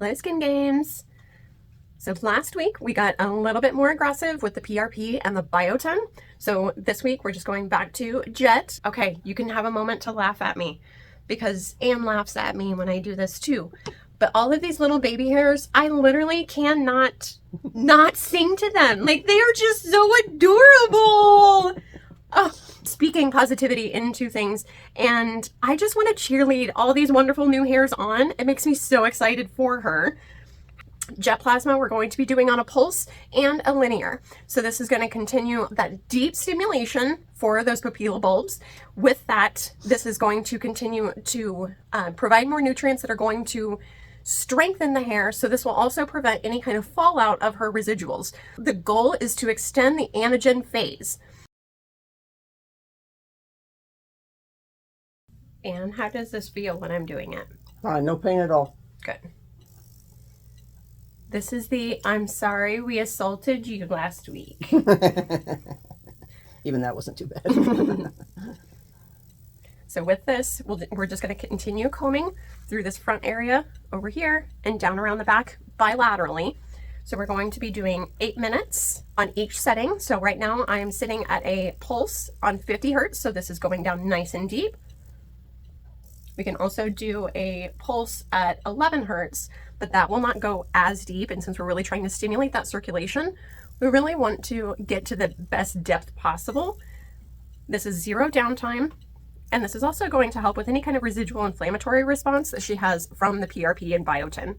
Play Skin Games. So last week we got a little bit more aggressive with the PRP and the Biotin. So this week we're just going back to Jet. Okay, you can have a moment to laugh at me because Anne laughs at me when I do this too. But all of these little baby hairs, I literally cannot not sing to them. Like, they are just so adorable. Oh, speaking positivity into things. And I just want to cheerlead all these wonderful new hairs on. It makes me so excited for her. Jet plasma we're going to be doing on a pulse and a linear. So this is going to continue that deep stimulation for those papilla bulbs. With that, this is going to continue to provide more nutrients that are going to strengthen the hair. So this will also prevent any kind of fallout of her residuals. The goal is to extend the anagen phase. And how does this feel when I'm doing it? No pain at all. Good. This is the I'm sorry we assaulted you last week. Even that wasn't too bad. So with this, we're just going to continue combing through this front area over here and down around the back bilaterally. So we're going to be doing 8 minutes on each setting. So right now I am sitting at a pulse on 50 hertz. So this is going down nice and deep. We can also do a pulse at 11 hertz, but that will not go as deep. And since we're really trying to stimulate that circulation, we really want to get to the best depth possible. This is 0 downtime. And this is also going to help with any kind of residual inflammatory response that she has from the PRP and Biotin.